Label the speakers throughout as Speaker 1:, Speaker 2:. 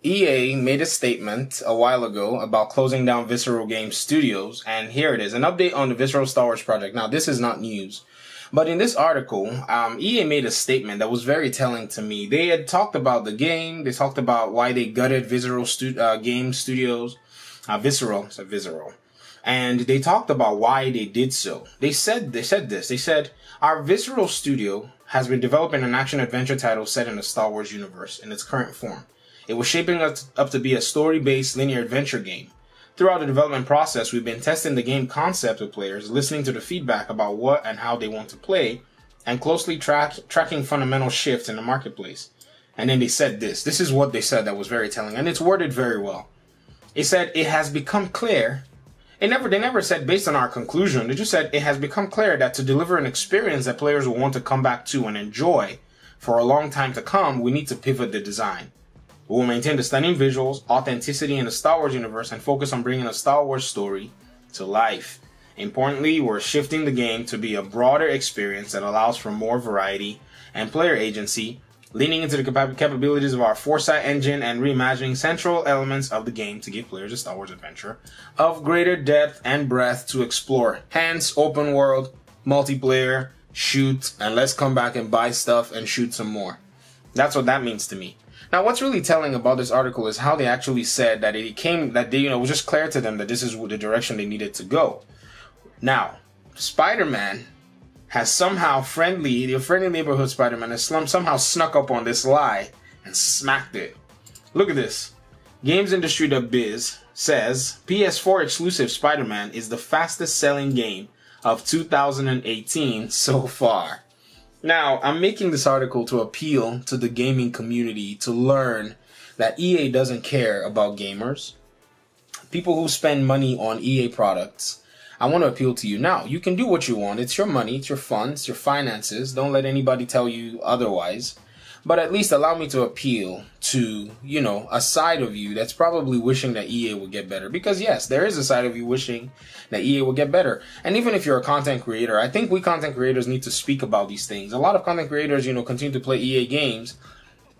Speaker 1: EA made a statement a while ago about closing down Visceral Games Studios, and here it is, an update on the Visceral Star Wars project. Now, this is not news, but in this article, EA made a statement that was very telling to me. They had talked about the game, they talked about why they gutted Visceral Games Studios, Visceral, and they talked about why they did so. They said this, our Visceral Studio has been developing an action-adventure title set in the Star Wars universe in its current form. It was shaping up to be a story-based linear adventure game. Throughout the development process, we've been testing the game concept with players, listening to the feedback about what and how they want to play, and closely tracking fundamental shifts in the marketplace. And then they said this. This is what they said that was very telling, and it's worded very well. It said, it has become clear. They never said based on our conclusion. They just said it has become clear that to deliver an experience that players will want to come back to and enjoy for a long time to come, we need to pivot the design. We will maintain the stunning visuals, authenticity in the Star Wars universe, and focus on bringing a Star Wars story to life. Importantly, we're shifting the game to be a broader experience that allows for more variety and player agency, leaning into the capabilities of our Foresight engine and reimagining central elements of the game to give players a Star Wars adventure of greater depth and breadth to explore. Hence, open world, multiplayer, shoot, and let's come back and buy stuff and shoot some more. That's what that means to me. Now, what's really telling about this article is how they actually said that it was just clear to them that this is the direction they needed to go. Now, Spider-Man has somehow the friendly neighborhood Spider-Man has somehow snuck up on this lie and smacked it. Look at this. GamesIndustry.biz says PS4 exclusive Spider-Man is the fastest selling game of 2018 so far. Now, I'm making this article to appeal to the gaming community to learn that EA doesn't care about gamers. People who spend money on EA products. I want to appeal to you. Now, you can do what you want. It's your money, it's your funds, your finances. Don't let anybody tell you otherwise. But at least allow me to appeal to, a side of you that's probably wishing that EA would get better. Because yes, there is a side of you wishing that EA will get better. And even if you're a content creator, I think we content creators need to speak about these things. A lot of content creators, continue to play EA games.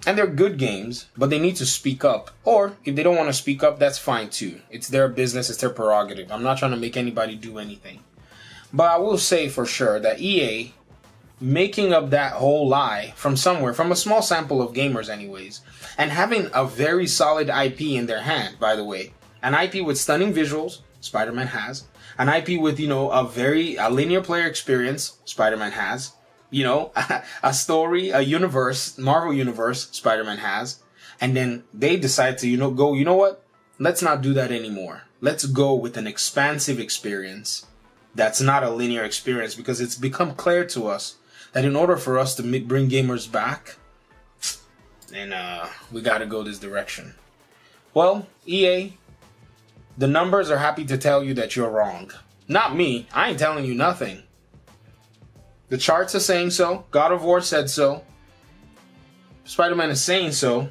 Speaker 1: And they're good games, but they need to speak up. Or, if they don't want to speak up, that's fine too. It's their business, it's their prerogative. I'm not trying to make anybody do anything. But I will say for sure that EA making up that whole lie from somewhere, from a small sample of gamers anyways, and having a very solid IP in their hand, by the way. An IP with stunning visuals, Spider-Man has. An IP with, a linear player experience, Spider-Man has. A story, a universe, Marvel universe, Spider-Man has. And then they decide to, you know what? Let's not do that anymore. Let's go with an expansive experience that's not a linear experience, because it's become clear to us that in order for us to bring gamers back, then we gotta go this direction. Well, EA, the numbers are happy to tell you that you're wrong. Not me. I ain't telling you nothing. The charts are saying so. God of War said so. Spider-Man is saying so.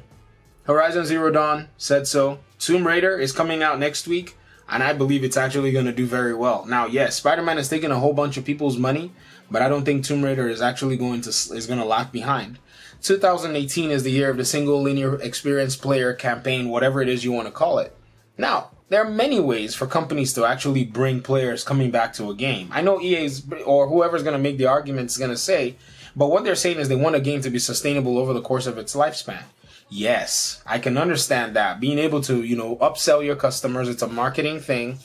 Speaker 1: Horizon Zero Dawn said so. Tomb Raider is coming out next week, and I believe it's actually going to do very well. Now, yes, Spider-Man is taking a whole bunch of people's money, but I don't think Tomb Raider is actually going to lag behind. 2018 is the year of the single linear experience player campaign, whatever it is you want to call it. Now, there are many ways for companies to actually bring players coming back to a game. I know EA's or whoever's going to make the argument is going to say, but what they're saying is they want a game to be sustainable over the course of its lifespan. Yes, I can understand that. Being able to, upsell your customers, it's a marketing thing.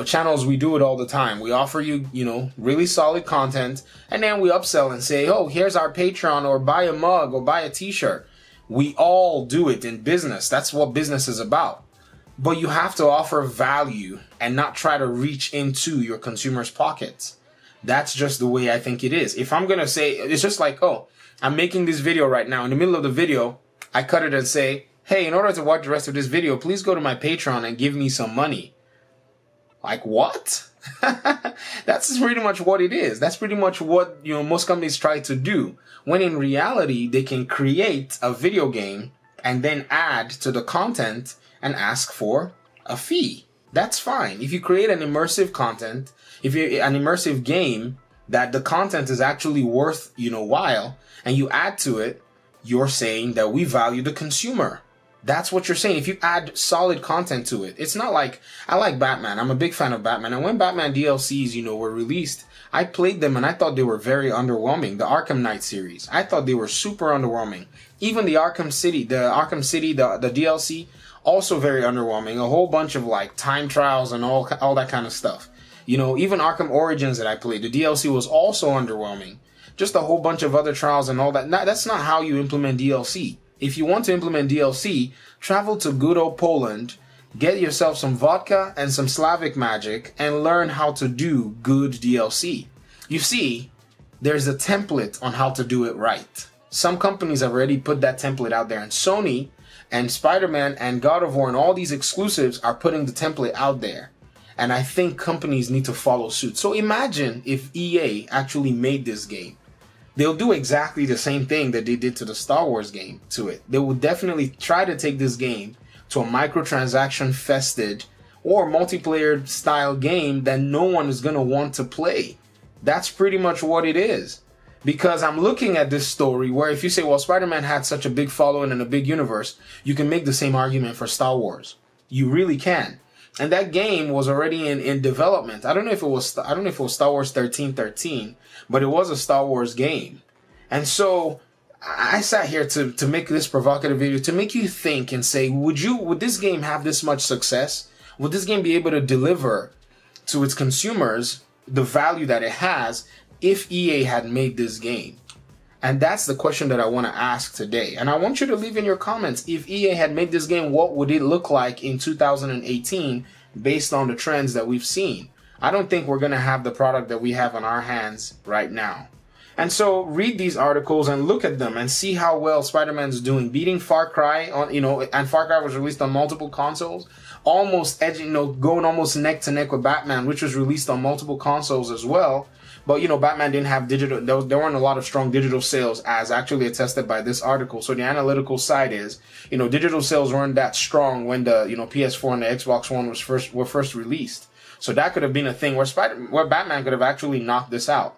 Speaker 1: Channels, we do it all the time. We offer you, really solid content, and then we upsell and say, oh, here's our Patreon, or buy a mug, or buy a t-shirt. We all do it in business. That's what business is about. But you have to offer value and not try to reach into your consumers' pockets. That's just the way I think it is. If I'm going to say, it's just like, oh, I'm making this video right now. In the middle of the video, I cut it and say, hey, in order to watch the rest of this video, please go to my Patreon and give me some money. Like, what? That's pretty much what it is. That's pretty much what, most companies try to do. When in reality, they can create a video game and then add to the content and ask for a fee. That's fine. If you create an immersive content, if you're an immersive game that the content is actually worth, while, and you add to it, you're saying that we value the consumer. That's what you're saying. If you add solid content to it, it's not like, I like Batman. I'm a big fan of Batman. And when Batman DLCs, were released, I played them and I thought they were very underwhelming. The Arkham Knight series, I thought they were super underwhelming. Even the Arkham City, the DLC, also very underwhelming. A whole bunch of like time trials and all that kind of stuff. Even Arkham Origins that I played, the DLC was also underwhelming. Just a whole bunch of other trials and all that. That's not how you implement DLC. If you want to implement DLC, travel to good old Poland, get yourself some vodka and some Slavic magic, and learn how to do good DLC. You see, there's a template on how to do it right. Some companies have already put that template out there, and Sony and Spiderman and God of War and all these exclusives are putting the template out there. And I think companies need to follow suit. So imagine if EA actually made this game. They'll do exactly the same thing that they did to the Star Wars game to it. They will definitely try to take this game to a microtransaction-fested or multiplayer style game that no one is going to want to play. That's pretty much what it is. Because I'm looking at this story where if you say, well, Spider-Man had such a big following and a big universe, you can make the same argument for Star Wars. You really can. And that game was already in development. I don't know if it was Star Wars 1313, but it was a Star Wars game. And so I sat here to make this provocative video to make you think and say, would this game have this much success? Would this game be able to deliver to its consumers the value that it has if EA had made this game? And that's the question that I want to ask today. And I want you to leave in your comments, if EA had made this game, what would it look like in 2018 based on the trends that we've seen? I don't think we're going to have the product that we have on our hands right now. And so read these articles and look at them and see how well Spider-Man's doing, beating Far Cry on, and Far Cry was released on multiple consoles, almost edging, going almost neck to neck with Batman, which was released on multiple consoles as well. But, Batman didn't have digital, there weren't a lot of strong digital sales as actually attested by this article. So the analytical side is, digital sales weren't that strong when the, PS4 and the Xbox One were first released. So that could have been a thing where Batman could have actually knocked this out.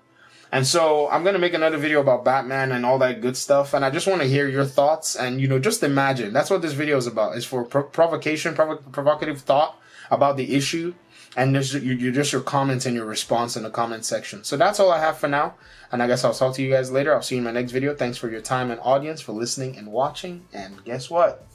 Speaker 1: And so I'm going to make another video about Batman and all that good stuff. And I just want to hear your thoughts and, just imagine. That's what this video is about. It's for provocative thought about the issue. And just your comments and your response in the comment section. So that's all I have for now. And I guess I'll talk to you guys later. I'll see you in my next video. Thanks for your time and audience, for listening and watching. And guess what?